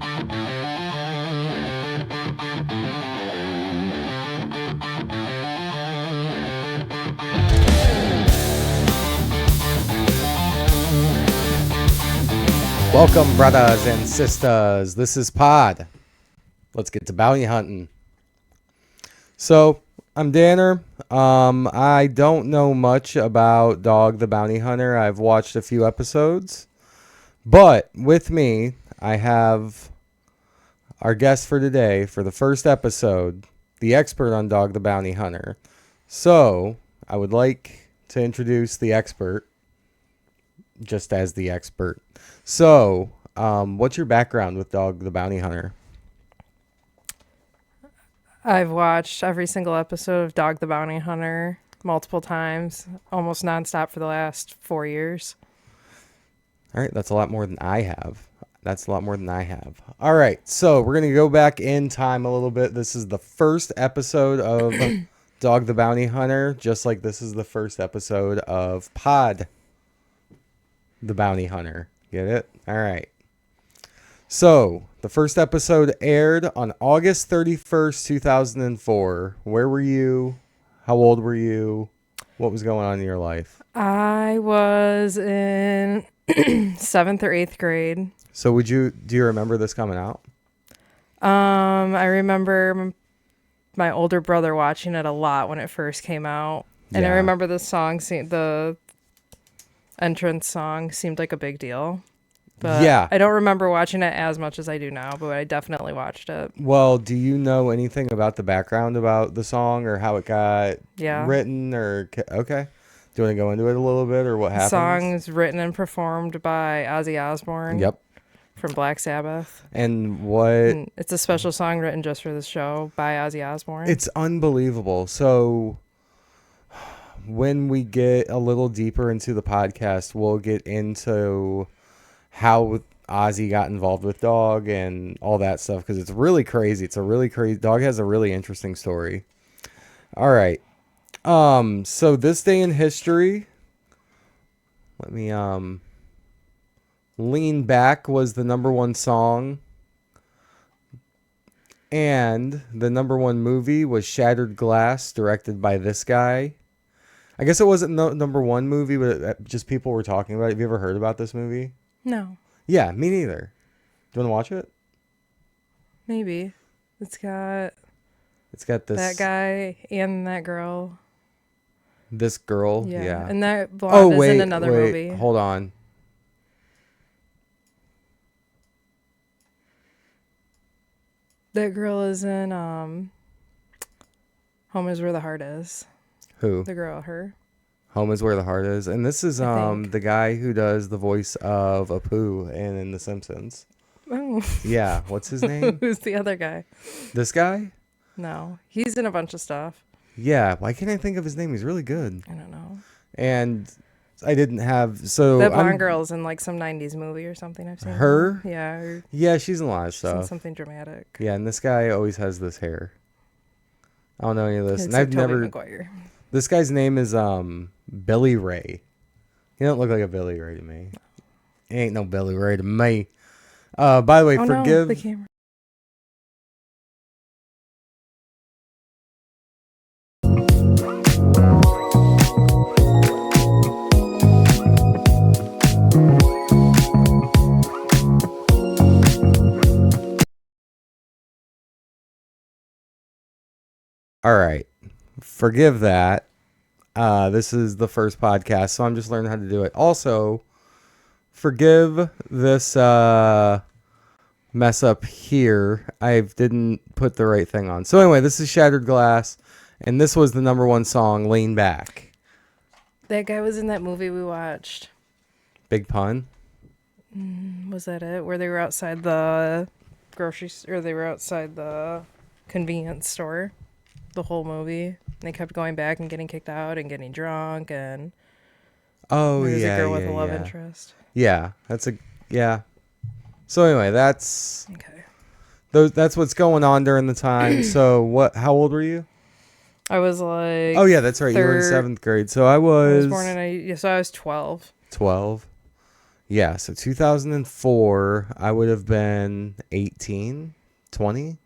Welcome, brothers and sisters. This is Pod. Let's get to bounty hunting. So, I'm Danner. I don't know much about Dog the Bounty Hunter. I've watched a few episodes. But with me, I have our guest for today for the first episode, the expert on Dog the Bounty Hunter. So, I would like to introduce the expert, just as the expert. So, what's your background with Dog the Bounty Hunter? I've watched every single episode of Dog the Bounty Hunter multiple times, almost nonstop for the last 4 years. All right, that's a lot more than I have. All right, so we're going to go back in time a little bit. This is the first episode of Dog the Bounty Hunter, just like this is the first episode of Pod the Bounty Hunter. Get it? All right. So, the first episode aired on August 31st, 2004. Where were you? How old were you? What was going on in your life? I was in 7th or 8th grade. So, do you remember this coming out? I remember my older brother watching it a lot when it first came out. And I remember the song, the entrance song seemed like a big deal. But yeah. I don't remember watching it as much as I do now, but I definitely watched it. Well, do you know anything about the background about the song or how it got written? Okay. Do you want to go into it a little bit or what happened? The song's written and performed by Ozzy Osbourne. Yep. From Black Sabbath. And it's a special song written just for this show by Ozzy Osbourne. It's unbelievable. So when we get a little deeper into the podcast, we'll get into how Ozzy got involved with Dog and all that stuff because it's really crazy. Dog has a really interesting story. All right. So this day in history, let me Lean Back was the number one song. And the number one movie was Shattered Glass, directed by this guy. I guess it wasn't the number one movie, but just people were talking about it. Have you ever heard about this movie? No. Yeah, me neither. Do you want to watch it? Maybe. It's got this... that guy and that girl. This girl? Yeah. And that blonde is in another movie. Hold on. That girl is in Home is Where the Heart Is. Who? The girl, her. Home is Where the Heart Is. And this is the guy who does the voice of Apu in The Simpsons. Oh. Yeah. What's his name? Who's the other guy? This guy? No. He's in a bunch of stuff. Yeah. Why can't I think of his name? He's really good. I don't know. And I didn't have... So that blonde girl's in like some 90s movie or something I've seen. Her? Yeah. Yeah, she's in a lot of stuff. In something dramatic. Yeah, and this guy always has this hair. I don't know any of this. It's and I've Tobey never... Maguire. This guy's name is Billy Ray. He don't look like a Billy Ray to me. He ain't no Billy Ray to me. By the way, forgive... No, the camera. All right. Forgive that. This is the first podcast, so I'm just learning how to do it. Also, forgive this mess up here. I didn't put the right thing on. So anyway, this is Shattered Glass, and this was the number one song, Lean Back. That guy was in that movie we watched. Big Pun? Was that it? Where they were outside the grocery store, or they were outside the convenience store the whole movie. And they kept going back and getting kicked out and getting drunk, and there's a girl with a love interest. Yeah, so anyway, that's that's what's going on during the time. So how old were you? I was like... Oh, yeah, that's right. You were in 7th grade. So I was... born in... So I was 12. 12? Yeah, so 2004, I would have been 18, 20.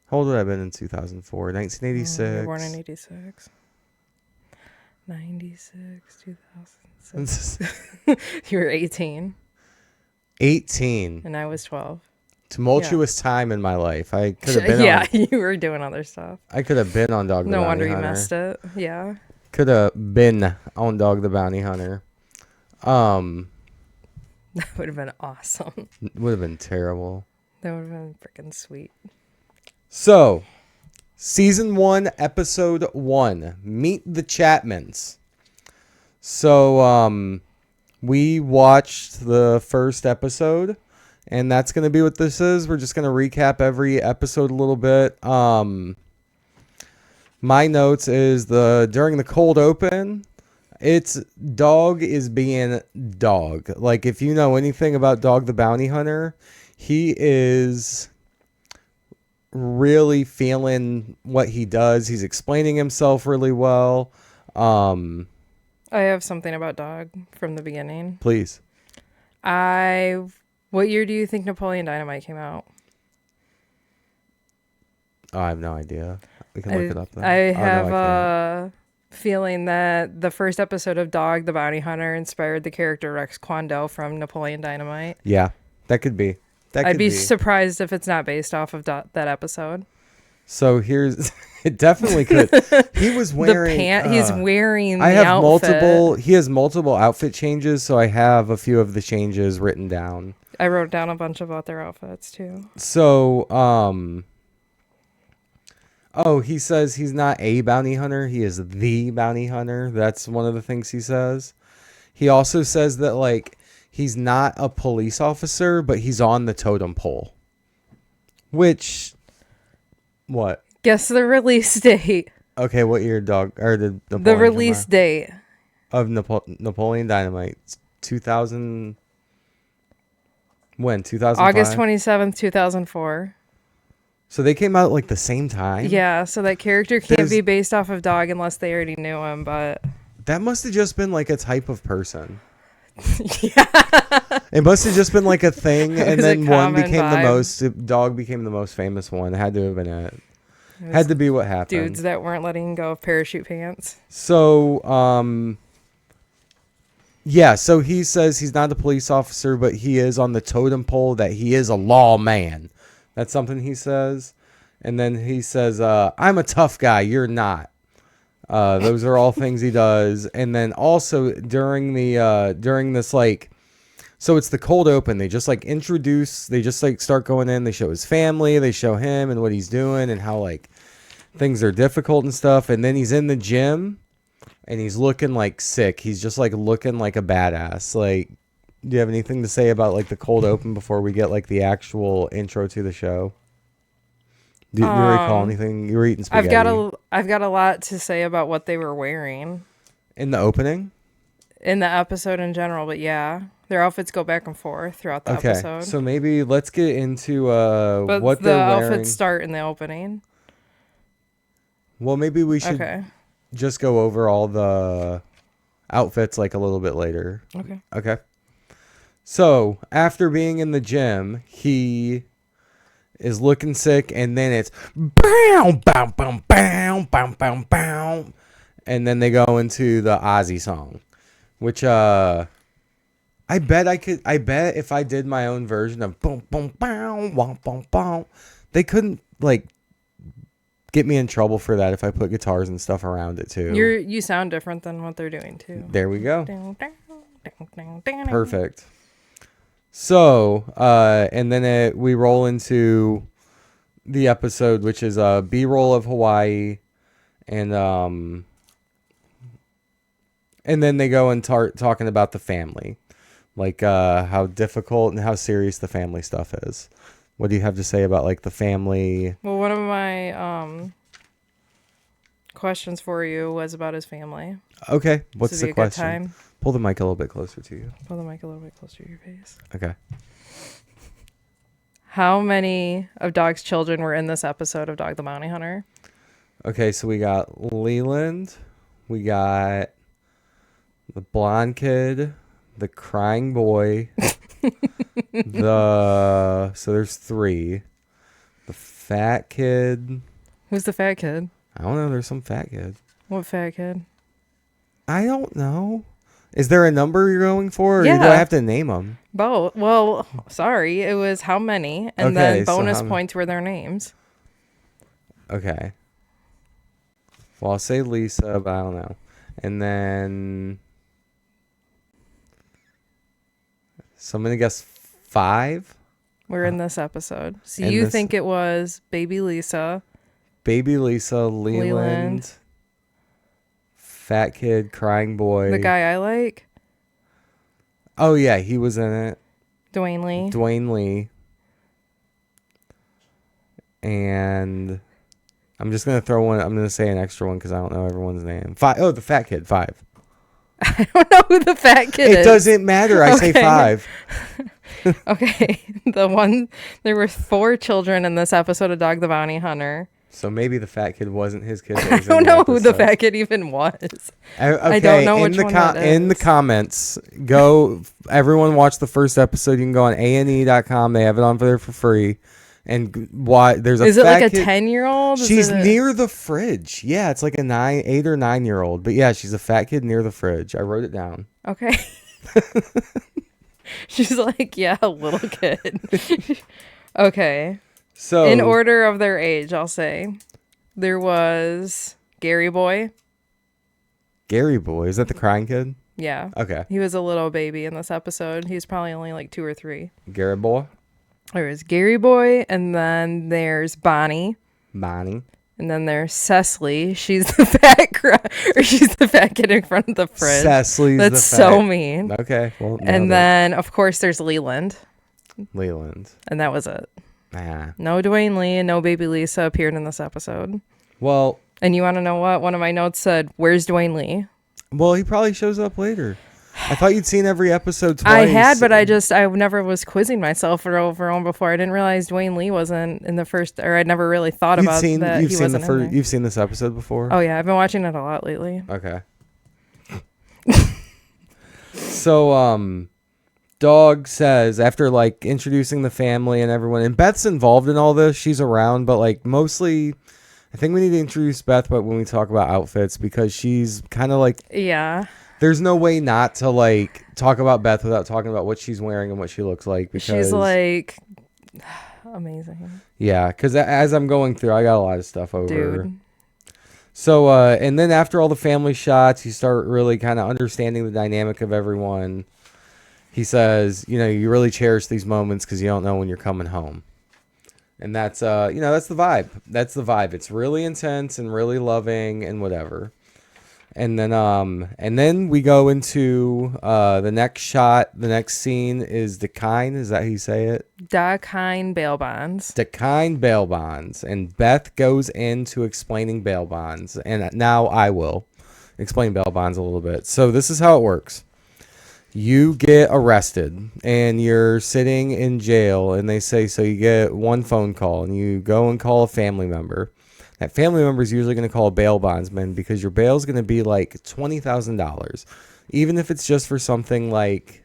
How old would I have been in 2004? You were born in 1986. 86. 96, 2006. This is You were 18 18. and I was 12. Tumultuous time in my life. I could have been Yeah, on you were doing other stuff. I could have been on Dog the No Bounty wonder you Hunter. missed it. Yeah. Could have been on Dog the Bounty Hunter. That would have been awesome. Would have been terrible. That would have been freaking sweet. So, season 1, episode 1, Meet the Chapmans. So, we watched the first episode, and that's going to be what this is. We're just going to recap every episode a little bit. My notes is during the cold open, it's Dog is being Dog. Like, if you know anything about Dog the Bounty Hunter, he is really feeling what he does. He's explaining himself really well. I have something about Dog from the beginning. Please. What year do you think Napoleon Dynamite came out? Oh, I have no idea. We can look it up then. I Oh, no, have can't. a feeling that the first episode of Dog the Bounty Hunter inspired the character Rex Kwon-Do from Napoleon Dynamite. Yeah, that could be. I'd be surprised if it's not based off of that episode. So here's it definitely could. He was wearing He's wearing the I have outfit. he has multiple outfit changes, so I have a few of the changes written down. I wrote down a bunch about their outfits too. So he says he's not a bounty hunter, he is the bounty hunter. That's one of the things he says. He also says that like he's not a police officer, but he's on the totem pole. Which what? Guess the release date. Okay, what year Dog or the Napoleon The release date of Napoleon Dynamite 2000 when 2005? August 27th, 2004. So they came out like the same time? Yeah, so that character can't be based off of Dog unless they already knew him, but That must have just been like a type of person. yeah. It must have just been like a thing, and was a then one common became vibe. the Dog became the most famous one. It had to have been it. Had to be what happened. Dudes that weren't letting go of parachute pants. So, yeah, so he says he's not a police officer, but he is on the totem pole that he is a lawman. That's something he says. And then he says, I'm a tough guy, you're not. Those are all things he does. And then also during this, like, so it's the cold open. They just like start going in. They show his family, they show him and what he's doing and how like things are difficult and stuff. And then he's in the gym and he's looking like sick. He's just like looking like a badass. Like, do you have anything to say about like the cold open before we get like the actual intro to the show? Do you recall anything? You were eating spaghetti. I've got a lot to say about what they were wearing In the opening? in the episode in general, but yeah, their outfits go back and forth throughout the episode. So maybe let's get into but what the they're wearing. outfits start in the opening. Well, maybe we should just go over all the outfits like a little bit later. Okay. So after being in the gym, he is looking sick, and then it's bow, bow, bow, bow, bow, bow, bow, and then they go into the Ozzy song, which I bet if I did my own version of boom, boom, bow, wom, boom, boom, they couldn't like get me in trouble for that if I put guitars and stuff around it too. You sound different than what they're doing too. There we go. Perfect. So, and then we roll into the episode, which is a B-roll of Hawaii, and then they go and talking about the family, like how difficult and how serious the family stuff is. What do you have to say about like the family? Well, one of my questions for you was about his family. Okay, what's This would the be a good question? time. Pull the mic a little bit closer to you. Pull the mic a little bit closer to your face. Okay. How many of Dog's children were in this episode of Dog the Bounty Hunter? Okay, so we got Leland, we got the blonde kid, the crying boy, so there's 3. The fat kid. Who's the fat kid? I don't know. There's some fat kid. What fat kid? I don't know. Is there a number you're going for, or do Yeah. I have to name them? Both. Well, sorry. It was how many? And Okay, then so bonus points were their names. Okay. Well, I'll say Lyssa, but I don't know. And then, so I'm going to guess 5. We're in this episode. So And you this- think it was baby Lyssa, Baby Lyssa, Leland, fat kid, crying boy. the guy I like, Oh, yeah, he was in it. Dwayne Lee. Dwayne Lee. And I'm just going to throw one. I'm going to say an extra one because I don't know everyone's name. 5. Oh, the fat kid, 5. I don't know who the fat kid is. It doesn't matter. I say Okay. 5. Okay. There were 4 children in this episode of Dog the Bounty Hunter. So maybe the fat kid wasn't his kid. I don't know who the fat kid even was. Okay, I don't know which one that in the is. comments, go. Everyone watch the first episode. You can go on ane.com. They have it on there for free. And why there's a Is it fat like a kid. 10-year-old? She's near the fridge. Yeah, it's like a 8 or 9-year-old. But yeah, she's a fat kid near the fridge. I wrote it down. Okay. She's like, yeah, a little kid. Okay. So In order of their age, I'll say. There was Gary Boy. Gary Boy, is that the crying kid? Yeah. Okay, He was a little baby in this episode. He's probably only like 2 or 3. Gary Boy, There's Gary Boy, and then there's Bonnie. Bonnie. And then there's Cecily. She's the she's the fat kid in front of the fridge. Cecily's That's the so fat. mean. Okay, well, And then, of course, there's Leland. Leland. And that was it. Nah. No Dwayne Lee and no baby Lyssa appeared in this episode. Well, And you want to know what? One of my notes said, "Where's Dwayne Lee?" he probably shows up later. I thought you'd seen every episode twice. I had, but I never was quizzing myself over on before. I didn't realize Dwayne Lee wasn't in the first, or I'd never really thought about that he wasn't in there. You've seen this episode before? Oh yeah, I've been watching it a lot lately. Okay. So, Dog says, after like introducing the family and everyone, and Beth's involved in all this, she's around, but like mostly, I think we need to introduce Beth, but when we talk about outfits, because she's kind of like, Yeah, there's no way not to like talk about Beth without talking about what she's wearing and what she looks like. Because she's like amazing, yeah, because as I'm going through, I got a lot of stuff over. dude. So, and then after all the family shots, you start really kind of understanding the dynamic of everyone. He says, you really cherish these moments because you don't know when you're coming home. And that's, that's the vibe. That's the vibe. It's really intense and really loving and whatever. And then we go into the next shot. The next scene is Dakine. Is that how you say it? Dakine bail bonds. Dakine bail bonds. And Beth goes into explaining bail bonds. And now I will explain bail bonds a little bit. So this is how it works. You get arrested and you're sitting in jail, and they say, so you get one phone call and you go and call a family member. That family member is usually going to call a bail bondsman because your bail is going to be like $20,000. Even if it's just for something like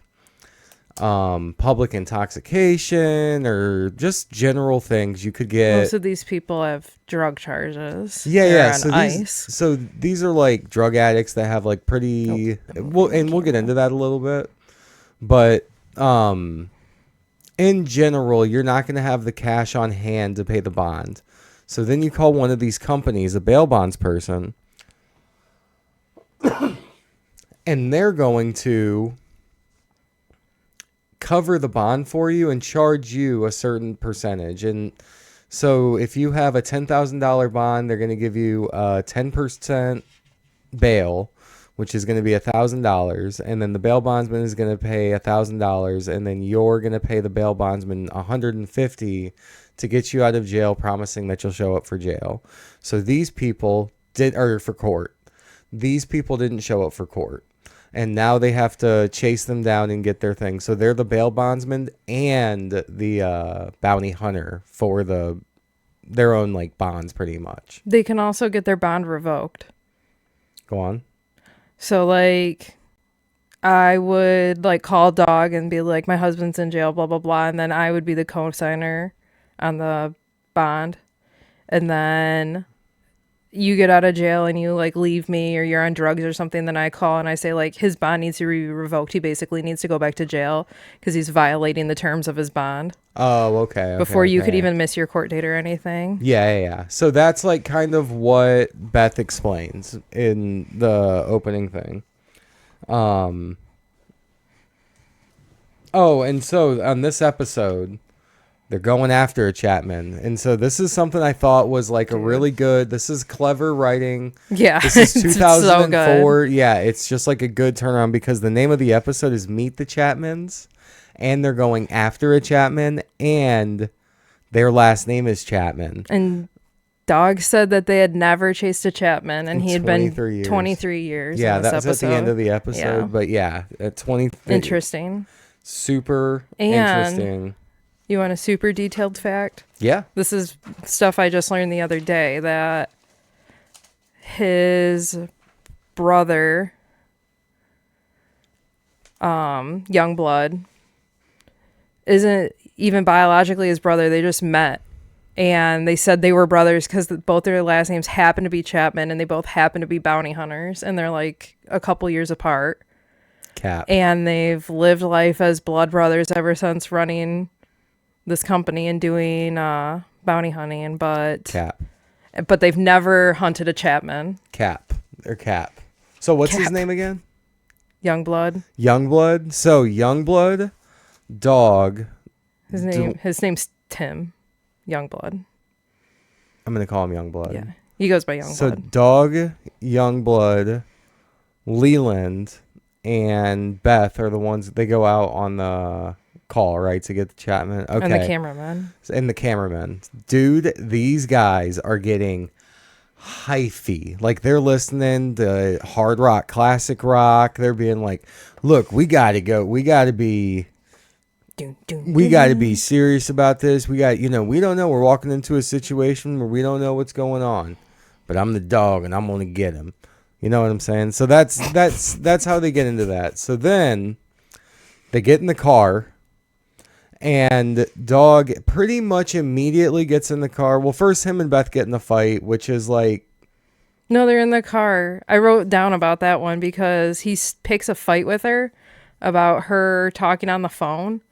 public intoxication or just general things, you could get. Most of these people have drug charges. Yeah. They're So on ice. these are like drug addicts that have like pretty. We'll get into that a little bit, but in general, you're not going to have the cash on hand to pay the bond. So then you call one of these companies, a bail bonds person, and they're going to cover the bond for you and charge you a certain percentage. And so if you have a $10,000 bond, they're going to give you a 10% bail, which is going to be $1,000. And then the bail bondsman is going to pay $1,000. And then you're going to pay the bail bondsman $150 to get you out of jail, promising that you'll show up for jail. So these people for court. These people didn't show up for court. And now they have to chase them down and get their thing. So they're the bail bondsman and the bounty hunter for their own like bonds, pretty much. They can also get their bond revoked. Go on. So like, I would like call Dog and be like, my husband's in jail, blah blah blah, and then I would be the co-signer on the bond, and then you get out of jail and you like leave me or you're on drugs or something, then I call and I say like his bond needs to be revoked. He basically needs to go back to jail because he's violating the terms of his bond Oh, okay. before you could Okay. even miss your court date or anything. Yeah. So that's like kind of what Beth explains in the opening thing. Um. Oh, and so on this episode, they're going after a Chapman, and so this is something I thought was like a really good. This is clever writing. Yeah, This is it's so 2004. good. Yeah, it's just like a good turnaround because the name of the episode is Meet the Chapmans, and they're going after a Chapman, and their last name is Chapman. And Dog said that they had never chased a Chapman, and he had been 23 years. 23 years. Yeah, in this that was episode. at the end of the episode. Yeah. But yeah, at 20. Interesting. Super And- interesting. You want a super detailed fact? Yeah. This is stuff I just learned the other day that his brother, Youngblood, isn't even biologically his brother. They just met. And they said they were brothers because both their last names happen to be Chapman and they both happen to be bounty hunters. And they're like a couple years apart. Cap. And they've lived life as blood brothers ever since running this company and doing bounty hunting. Cap. But they've never hunted a Chapman. Cap. Or Cap. So what's his Cap. name again? Youngblood. Youngblood. So Youngblood, Dog. His name's Tim. Youngblood. I'm gonna call him Youngblood. Yeah. He goes by Youngblood. So Dog, Youngblood, Leland, and Beth are the ones that they go out on the call, right, to get the Chapman. Okay. And the cameraman. And the cameraman. Dude, these guys are getting hyphy. Like they're listening to hard rock, classic rock. They're being like, look, we gotta go. We gotta be serious about this. We don't know. We're walking into a situation where we don't know what's going on. But I'm the dog and I'm gonna get him. You know what I'm saying? So that's how they get into that. So then they get in the car and Dog pretty much immediately gets in the car. Well, first him and Beth get in the fight, which is like, No, they're in the car. I wrote down about that one because he picks a fight with her about her talking on the phone.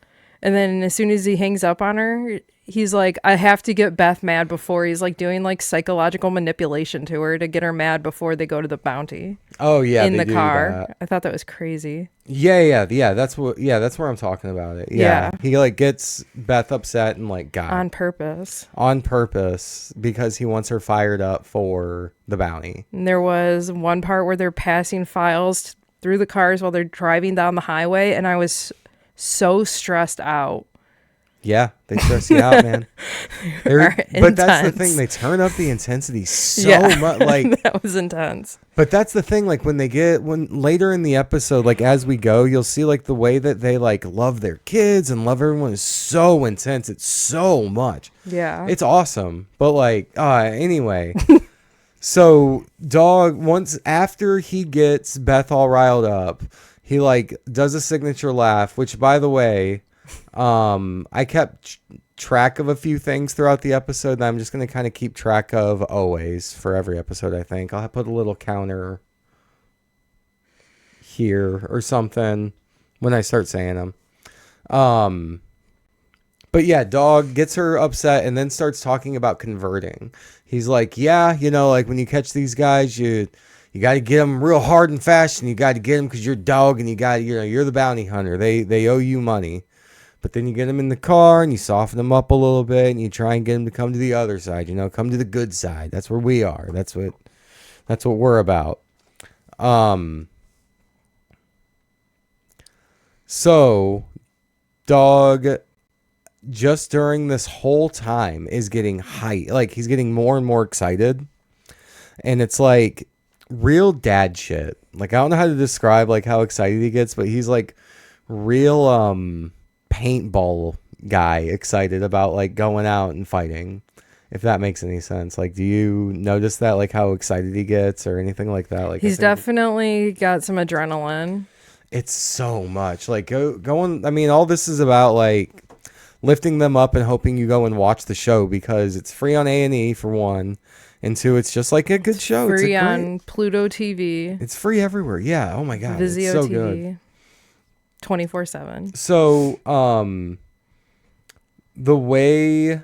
And then as soon as he hangs up on her, he's like, I have to get Beth mad before. He's like doing like psychological manipulation to her to get her mad before they go to the bounty. oh yeah, in they the do car. that. I thought that was crazy. Yeah. That's where I'm talking about it. Yeah. Yeah. He like gets Beth upset and like On purpose. on purpose because he wants her fired up for the bounty. And there was one part where they're passing files through the cars while they're driving down the highway, and I was so stressed out. Yeah, they stress you out, man. But that's the intense. thing; they turn up the intensity so Yeah. much. Like, That was intense. but that's the thing. Like when later in the episode, like as we go, you'll see like the way that they like love their kids and love everyone is so intense. It's so much. Yeah. It's awesome. But like, anyway. So Dog, once after he gets Beth all riled up, he like does a signature laugh, which by the way, I kept track of a few things throughout the episode that I'm just going to kind of keep track of always for every episode. I think I'll put a little counter here or something when I start saying them. But yeah, Dog gets her upset and then starts talking about converting. He's like, yeah, like when you catch these guys, you got to get them real hard and fast, and you got to get them because you're Dog, and you're the bounty hunter. They owe you money. But then you get them in the car and you soften them up a little bit and you try and get them to come to the other side, come to the good side. That's where we are. That's what we're about. So Dog, just during this whole time, is getting hype. Like he's getting more and more excited. And it's like real dad shit. Like I don't know how to describe like how excited he gets, but he's like real paintball guy excited about like going out and fighting, if that makes any sense. Like, do you notice that, like how excited he gets or anything like that? Like He's definitely got some adrenaline. It's so much. Like going. I mean, all this is about like lifting them up and hoping you go and watch the show because it's free on A&E for one, and two, it's just like a good show. It's free on Pluto TV. It's free everywhere. Yeah. Oh my god. Vizio it's so TV. good. 24/7. So, the way.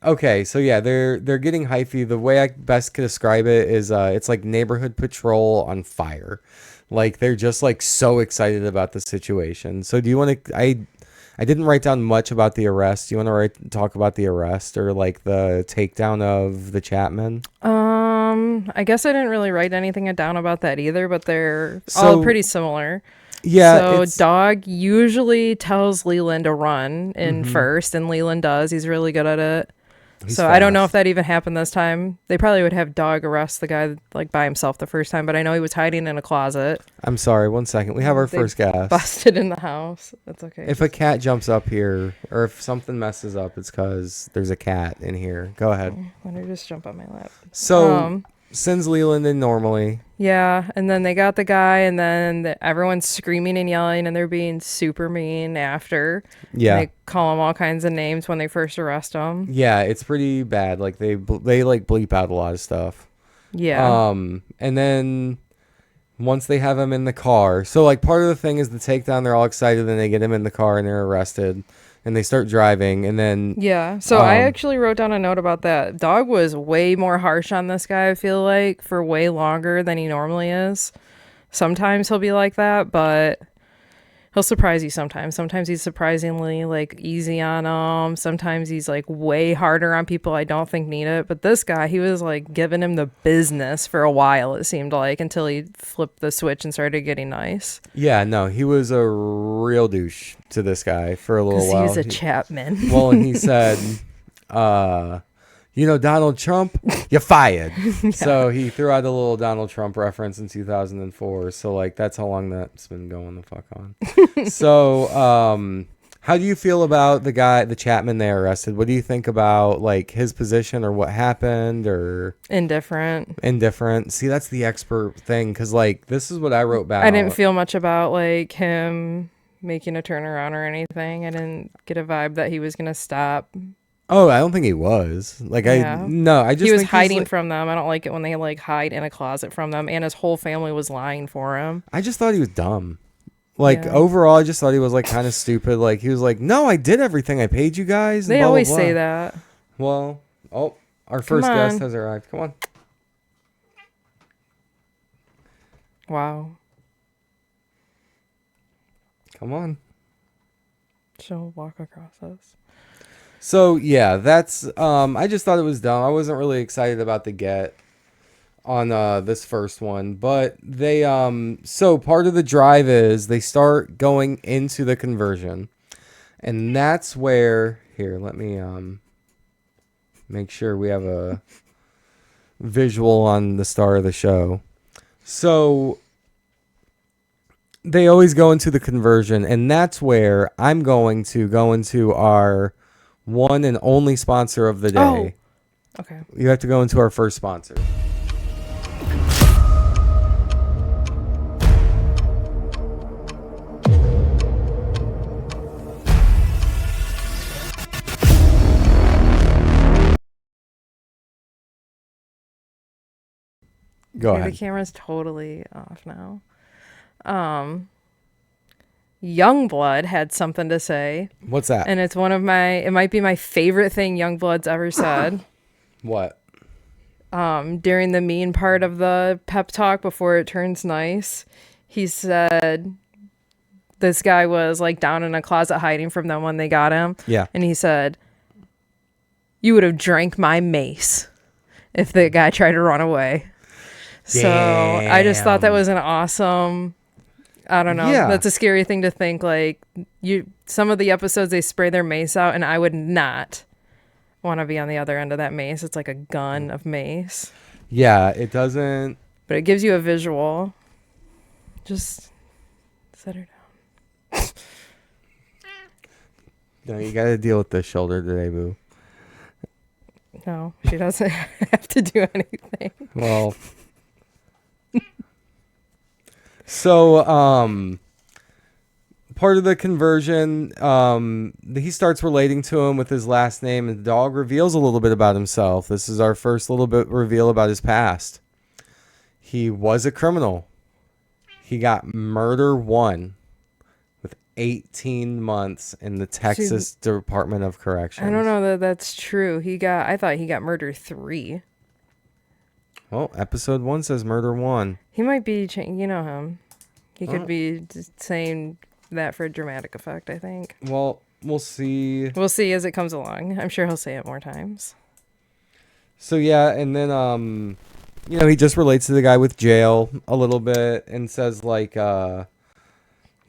Okay, so yeah, they're getting hyphy. The way I best could describe it is, it's like neighborhood patrol on fire. Like they're just like so excited about the situation. So do you want to? I didn't write down much about the arrest. Do you want to talk about the arrest or like the takedown of the Chapman? I guess I didn't really write anything down about that either, but they're all pretty similar. Yeah. So Dog usually tells Leland to run in first, and Leland does. He's really good at it. He's so fast. I don't know if that even happened this time. They probably would have Dog arrest the guy like by himself the first time, but I know he was hiding in a closet. I'm sorry. 1 second. We have our first guest. Busted in the house. That's okay. If a cat jumps up here, or if something messes up, it's because there's a cat in here. Go ahead. Let her just jump on my lap. So sends Leland in normally. Yeah, and then they got the guy, and then everyone's screaming and yelling, and they're being super mean after. Yeah. They call him all kinds of names when they first arrest him. Yeah, it's pretty bad. Like they like bleep out a lot of stuff. Yeah. And then once they have him in the car, so like part of the thing is the takedown. They're all excited, and they get him in the car, and they're arrested, and they start driving, and then yeah. So I actually wrote down a note about that. Dog was way more harsh on this guy, I feel like, for way longer than he normally is. Sometimes he'll be like that, but he'll surprise you sometimes. Sometimes he's surprisingly like easy on them. Sometimes he's like way harder on people I don't think need it. But this guy, he was like giving him the business for a while, it seemed like, until he flipped the switch and started getting nice. Yeah, no, he was a real douche to this guy for a little while. He's a Chapman. Well, and he said, you know, Donald Trump, you're fired. Yeah. So he threw out a little Donald Trump reference in 2004. So, like, that's how long that's been going the fuck on. So, how do you feel about the Chapman they arrested? What do you think about, like, his position or what happened or... Indifferent. See, that's the expert thing. Because, like, this is what I wrote back. I didn't feel much about, like, him making a turnaround or anything. I didn't get a vibe that he was going to stop. Oh, I don't think he was. Like, yeah. I just he was think hiding from them. I don't like it when they like hide in a closet from them, and his whole family was lying for him. I just thought he was dumb. Like, overall, I just thought he was like kind of stupid. Like, he was like, "No, I did everything. I paid you guys." They always say that. Well, our first guest has arrived. Come on. Wow. Come on. She'll walk across us. So yeah, that's I just thought it was dumb. I wasn't really excited about the get on this first one, but they so part of the drive is they start going into the conversion, and that's where let me make sure we have a visual on the star of the show. So they always go into the conversion, and that's where I'm going to go into our one and only sponsor of the day. Oh, okay. You have to go into our first sponsor. Go ahead. The camera's totally off now. Youngblood had something to say. What's that? And it's it might be my favorite thing Youngblood's ever said. What? During the mean part of the pep talk before it turns nice, he said this guy was like down in a closet hiding from them when they got him. Yeah. And he said, "You would have drank my mace if the guy tried to run away." Damn. So I just thought that was an awesome... I don't know. Yeah. That's a scary thing to think. Like, some of the episodes they spray their mace out, and I would not want to be on the other end of that mace. It's like a gun of mace. Yeah, it doesn't. But it gives you a visual. Just set her down. No, you got to deal with the shoulder today, boo. No, she doesn't have to do anything. Well, So, part of the conversion, he starts relating to him with his last name, and the dog reveals a little bit about himself. This is our first little bit reveal about his past. He was a criminal. He got murder one with 18 months in the Texas Department of Corrections. I don't know that that's true. I thought he got murder 3. Well, episode 1 says murder 1. He might be, you know him. He could be just saying that for a dramatic effect, I think. Well, we'll see. We'll see as it comes along. I'm sure he'll say it more times. So, yeah, and then, he just relates to the guy with jail a little bit and says, like, I've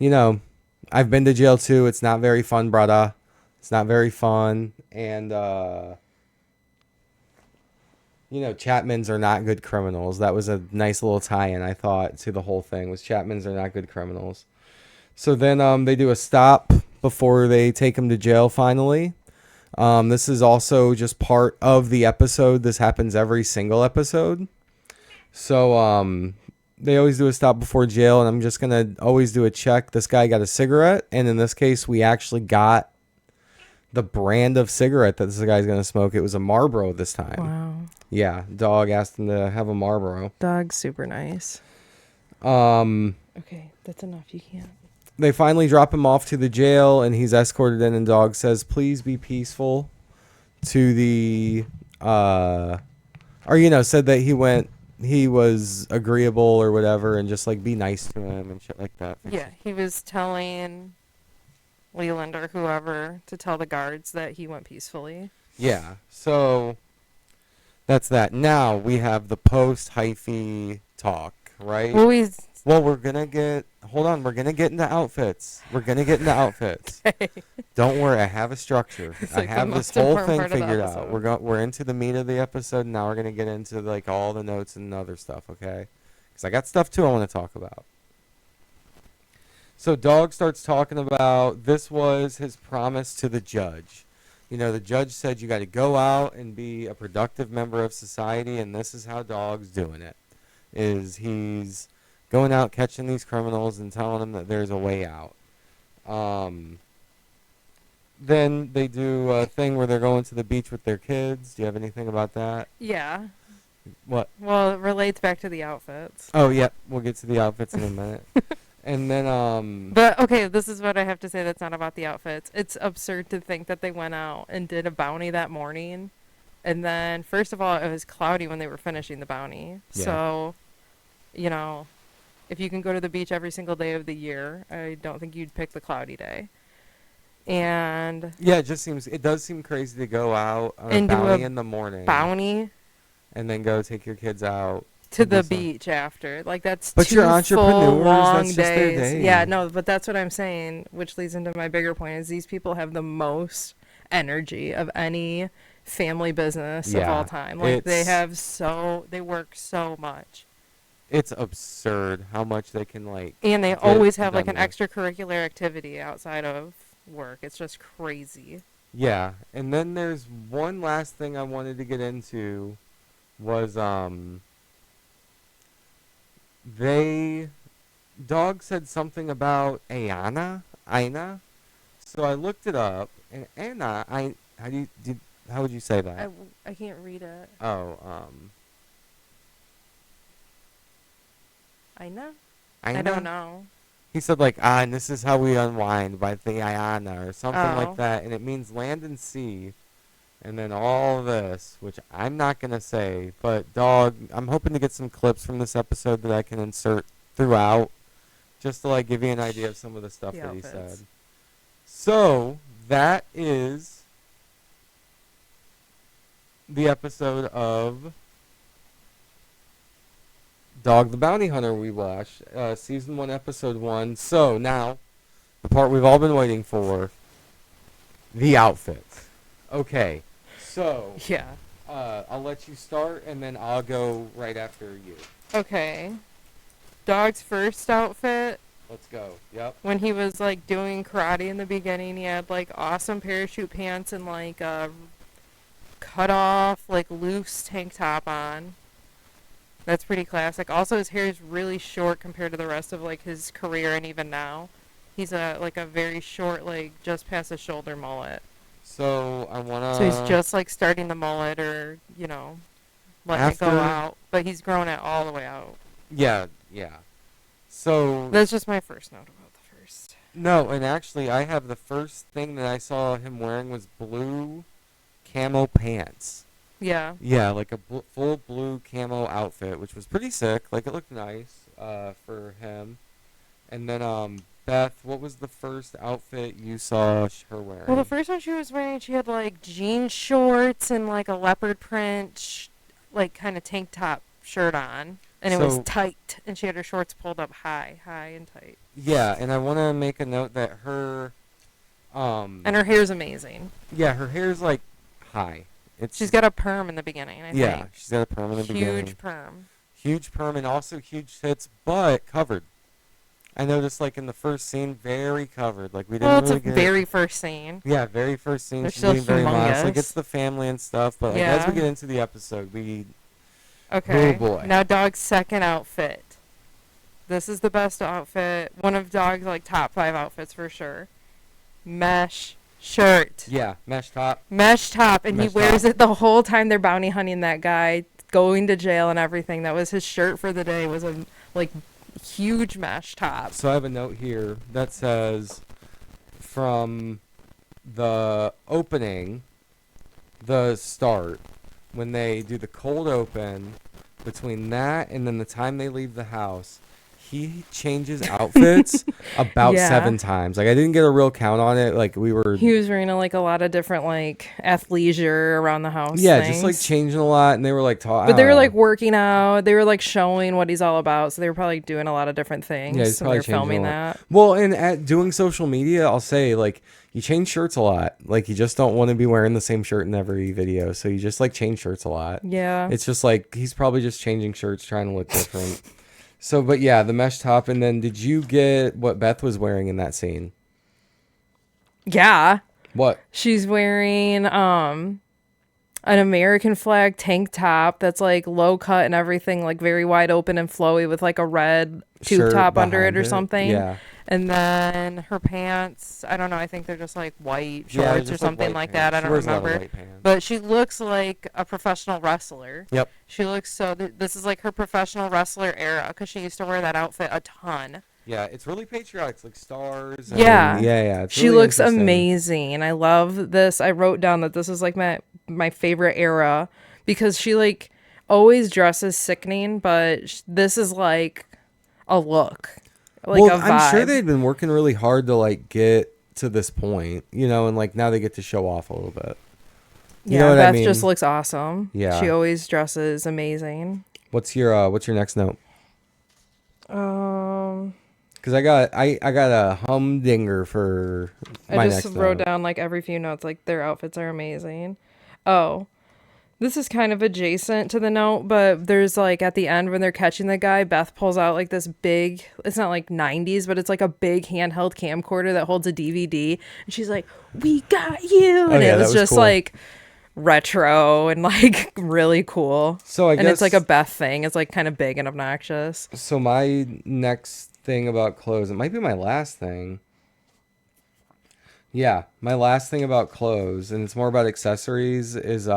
been to jail too. It's not very fun, brother. It's not very fun. And, Chapmans are not good criminals. That was a nice little tie-in, I thought, to the whole thing, was Chapmans are not good criminals. So then they do a stop before they take him to jail finally. This is also just part of the episode. This happens every single episode. So they always do a stop before jail, and I'm just going to always do a check. This guy got a cigarette, and in this case, we actually got the brand of cigarette that this guy's going to smoke. It was a Marlboro this time. Wow. Yeah, dog asked him to have a Marlboro. Dog's super nice. Okay, that's enough. You can't. They finally drop him off to the jail, and he's escorted in, and dog says, please be peaceful to the, said that he was agreeable or whatever, and just, like, be nice to him and shit like that. Yeah, he was telling Leland or whoever to tell the guards that he went peacefully. Yeah, so that's that. Now we have the post-hyphy talk, right? Well, we're going to get into outfits. Okay. Don't worry, I have a structure. I have this whole thing figured out. We're into the meat of the episode, and now we're going to get into, like, all the notes and other stuff, okay? Because I got stuff, too, I want to talk about. So Dog starts talking about this was his promise to the judge. The judge said you got to go out and be a productive member of society, and this is how Dog's doing it. He's going out catching these criminals and telling them that there's a way out. Then they do a thing where they're going to the beach with their kids. Do you have anything about that? Yeah. What? Well, it relates back to the outfits. Oh, yeah. We'll get to the outfits in a minute. And then, But, okay, this is what I have to say that's not about the outfits. It's absurd to think that they went out and did a bounty that morning. And then, first of all, it was cloudy when they were finishing the bounty. Yeah. So, if you can go to the beach every single day of the year, I don't think you'd pick the cloudy day. And yeah, it does seem crazy to go out on a bounty in the morning. Bounty. And then go take your kids out. To the beach after. Like, that's but 2 you're entrepreneurs, full long that's just days. their day. Yeah, no, but that's what I'm saying, which leads into my bigger point, is these people have the most energy of any family business of all time. Like, they work so much. It's absurd how much they can, like... And they always have, like, an extracurricular activity outside of work. It's just crazy. Yeah, and then there's one last thing I wanted to get into was, Dog said something about Ina. So I looked it up, and Anna, how would you say that? I can't read it. Oh, Ina? Ina? I don't know. He said, like, and this is how we unwind by the Ayana, or something like that, and it means land and sea, and then all this, which I'm not going to say, but Dog, I'm hoping to get some clips from this episode that I can insert throughout, just to, like, give you an idea of some of the stuff that he said. So, that is the episode of Dog the Bounty Hunter we watched, Season 1, Episode 1. So, now, the part we've all been waiting for, the outfits. Okay, so... Yeah. I'll let you start, and then I'll go right after you. Okay. Dog's first outfit. Let's go. Yep. When he was, like, doing karate in the beginning, he had, like, awesome parachute pants and, like, a cut-off, like, loose tank top on. That's pretty classic. Also, his hair is really short compared to the rest of like his career, and even now, he's a very short, like just past the shoulder mullet. So I So he's wanna just like starting the mullet, or letting it go after. out, but he's grown it all the way out. Yeah, yeah. So That's just my first note about the first. no, and actually, I have the first thing that I saw him wearing was blue camo pants. Yeah. Yeah, like a full blue camo outfit, which was pretty sick. Like it looked nice for him. And then Beth, what was the first outfit you saw her wearing? Well, the first one she was wearing, she had like jean shorts and like a leopard print, like kind of tank top shirt on, and it was So tight, and she had her shorts pulled up high and tight, yeah, and I want to make a note that her and her hair's amazing. yeah, her hair's like high. She's got a perm in the beginning, I yeah, think. she's got a perm in the beginning. Huge perm. Huge perm and also huge tits, but covered. I noticed, like, in the first scene, very covered. Like, we didn't Well, it's really a get... very first scene. Yeah, very first scene. They're She's still being very modest. Like, humongous. it's the family and stuff, but like, as we Yeah. get into the episode, we... Okay. Oh, boy. Now, Dog's second outfit. This is the best outfit. One of Dog's, like, top 5 outfits for sure. Mesh shirt. Yeah, mesh top. Mesh top, and Mesh he wears top. it the whole time they're bounty hunting that guy, going to jail and everything. That was his shirt for the day, was a, like, huge mesh top. So I have a note here that says, from the opening, the start, when they do the cold open, between that and then the time they leave the house, he changes outfits about Yeah. 7 times. Like, I didn't get a real count on it. Like, we were... He was wearing like a lot of different like athleisure around the house. Yeah, things. just like changing a lot, and they were like talking. But they were like working out. They were like showing what he's all about. So they were probably doing a lot of different things. Yeah, he's and probably they're changing filming a lot. that. Well, and at doing social media, I'll say like you change shirts a lot. Like you just don't want to be wearing the same shirt in every video, so you just like change shirts a lot. Yeah. It's just like he's probably just changing shirts, trying to look different. So, but yeah, the mesh top, and then did you get what Beth was wearing in that scene? Yeah. What? She's wearing an American flag tank top that's like low cut and everything, like very wide open and flowy with like a red tube Shirt top under it behind or something. Yeah. And then her pants, I don't know, I think they're just like white Yeah, shorts or just something white like pants. that. I She don't wears a lot of remember. white pants. But she looks like a professional wrestler. Yep. She looks so, this is like her professional wrestler era because she used to wear that outfit a ton. Yeah, it's really patriotic. It's like stars. Yeah. Yeah. It's She really looks interesting. amazing. I love this. I wrote down that this is like my favorite era because she like always dresses sickening, but this is like a look, like Well, a vibe. I'm sure they'd been working really hard to like get to this point, and like now they get to show off a little bit. You know what Beth I mean? just looks awesome. Yeah. She always dresses amazing. What's your next note? Um, Because I got a humdinger for my I just next wrote note. down like every few notes, like their outfits are amazing. Oh, this is kind of adjacent to the note, but there's like at the end when they're catching the guy, Beth pulls out like this big, it's not like 90s, but it's like a big handheld camcorder that holds a DVD. And she's like, "We got you." And yeah, it that was was just cool. like retro and like really cool. So I and guess it's like a Beth thing. It's like kind of big and obnoxious. So my next thing about clothes, it might be my last thing. Yeah, my last thing about clothes, and it's more about accessories, is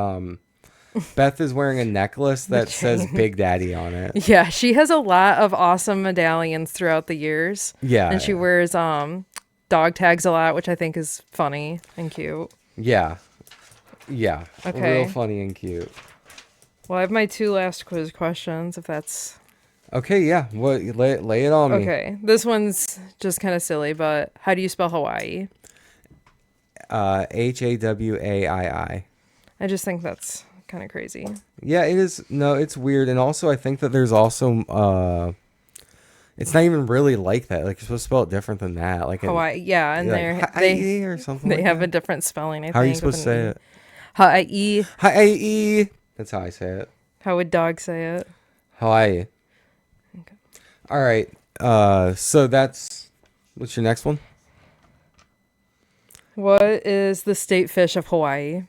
Beth is wearing a necklace that says Big Daddy on it. Yeah, she has a lot of awesome medallions throughout the years. Yeah. And she wears dog tags a lot, which I think is funny and cute. Yeah. Yeah. Okay. Real funny and cute. Well, I have my 2 last quiz questions, if that's... Okay, yeah. What lay it on me. Okay. This one's just kind of silly, but how do you spell Hawaii? Hawaii. I just think that's kind of crazy. Yeah, it is. No, it's weird. And also, I think that there's also... it's not even really like that. Like, you're supposed to spell it different than that. Like Hawaii, yeah, and like, they Hawaii or something they like have that. a different spelling, I think. How are you supposed to with say an it? E. Hawaii. Hawaii. That's how I say it. How would dog say it? Hawaii. Okay. All right. So that's... What's your next one? What is the state fish of Hawaii?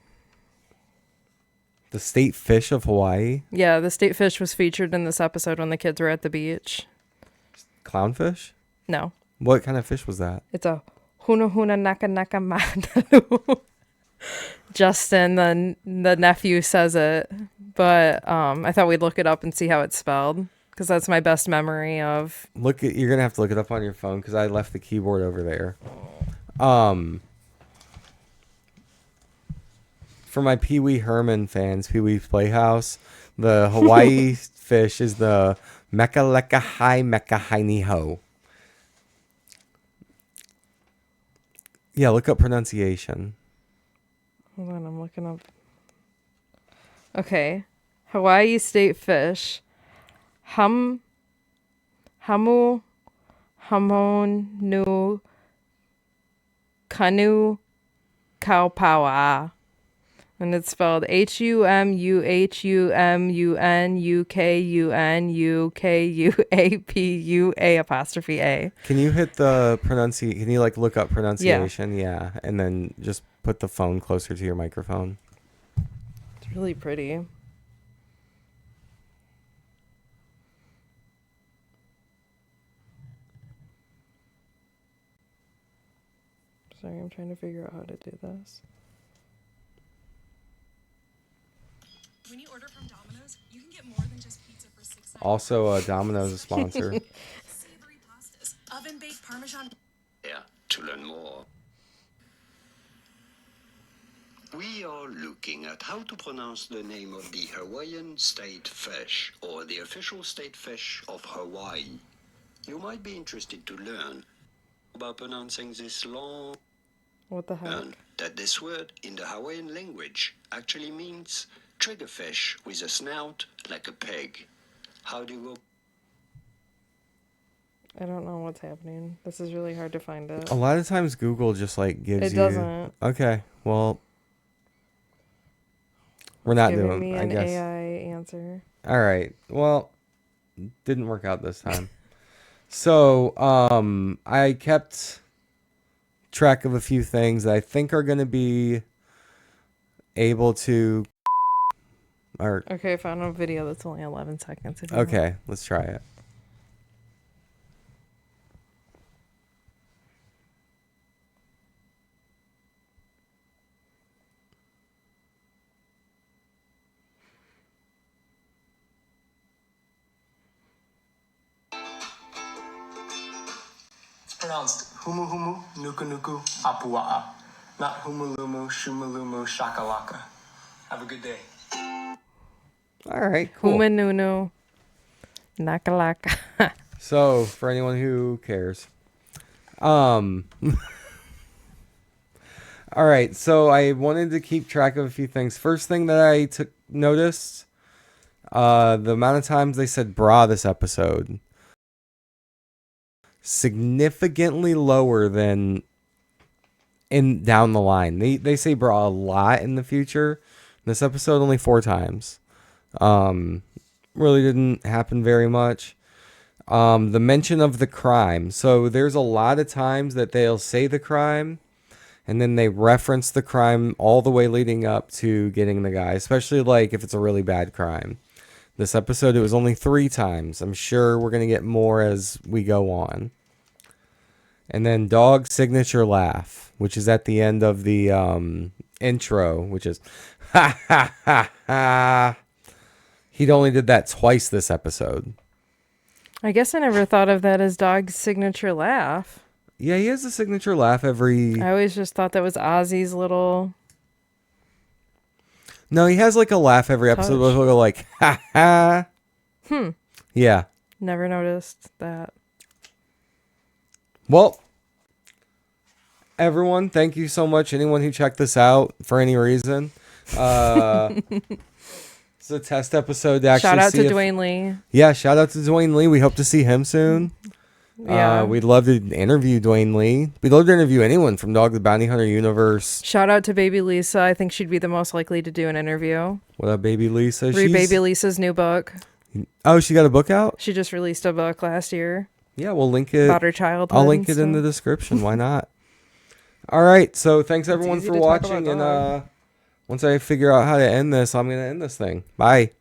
The state fish of Hawaii? Yeah, the state fish was featured in this episode when the kids were at the beach. Clownfish? No. What kind of fish was that? It's a huna huna naka naka manu. Justin, the nephew, says it, but I thought we'd look it up and see how it's spelled, because that's my best memory of. You're gonna have to look it up on your phone because I left the keyboard over there. For my Pee Wee Herman fans, Pee Wee's Playhouse, the Hawaii fish is the Mekalekahai Yeah, look up pronunciation. Hold on, I'm looking up. Okay. Hawaii state fish. Hamu Hamonu Kanu Kaupaua. And it's spelled HUMUHUMUNUKUNUKUAPUA'. Can you hit the Can you look up pronunciation? Yeah, and then just put the phone closer to your microphone. It's really pretty. Sorry, I'm trying to figure out how to do this. When you order from Domino's, you can get more than just pizza for $6. Also, Domino's a sponsor. Savory pastas, oven-baked Parmesan. Yeah, to learn more. We are looking at how to pronounce the name of the Hawaiian state fish, or the official state fish of Hawaii. You might be interested to learn about pronouncing this long. What the heck? Learn that this word in the Hawaiian language actually means triggerfish with a snout like a pig. How do you go? I don't know what's happening. This is really hard to find it. A lot of times Google just gives you. It doesn't. Okay, well, we're not Giving doing. me I an guess. AI answer. All right. Well, didn't work out this time. So, I kept track of a few things that I think are going to be able to. Or Okay, I found a video that's only 11 seconds. If you want. okay, let's try it. It's pronounced humu humu nuku nuku apua'a, not humulumu shumulumu shakalaka. Have a good day. All right, cool. Humanunu Nakalaka. So, for anyone who cares. All right, so I wanted to keep track of a few things. First thing that I noticed, the amount of times they said bra this episode. Significantly lower than down the line. They say bra a lot in the future. This episode only 4 times. Really didn't happen very much. The mention of the crime. So there's a lot of times that they'll say the crime and then they reference the crime all the way leading up to getting the guy, especially if it's a really bad crime. This episode, it was only 3 times. I'm sure we're going to get more as we go on. And then dog signature laugh, which is at the end of the intro, which is ha ha ha ha. He only did that twice this episode. I guess I never thought of that as dog's signature laugh. Yeah, he has a signature laugh every... I always just thought that was Ozzy's little... No, he has a laugh every episode where he'll go ha ha. Yeah. Never noticed that. Well, everyone, thank you so much. Anyone who checked this out for any reason. It's a test episode to actually Shout out see to Dwayne Lee. Yeah, shout out to Dwayne Lee. We hope to see him soon. Yeah. We'd love to interview Dwayne Lee. We'd love to interview anyone from Dog the Bounty Hunter universe. Shout out to baby Lyssa. I think she'd be the most likely to do an interview. What up, baby Lyssa? Read baby Lyssa's new book. Oh, she got a book out? She just released a book last year. Yeah, we'll link it. About her childhood. I'll link it in the description. Why not? All right. So thanks everyone easy for to talk watching, about and dog. Once I figure out how to end this, I'm going to end this thing. Bye.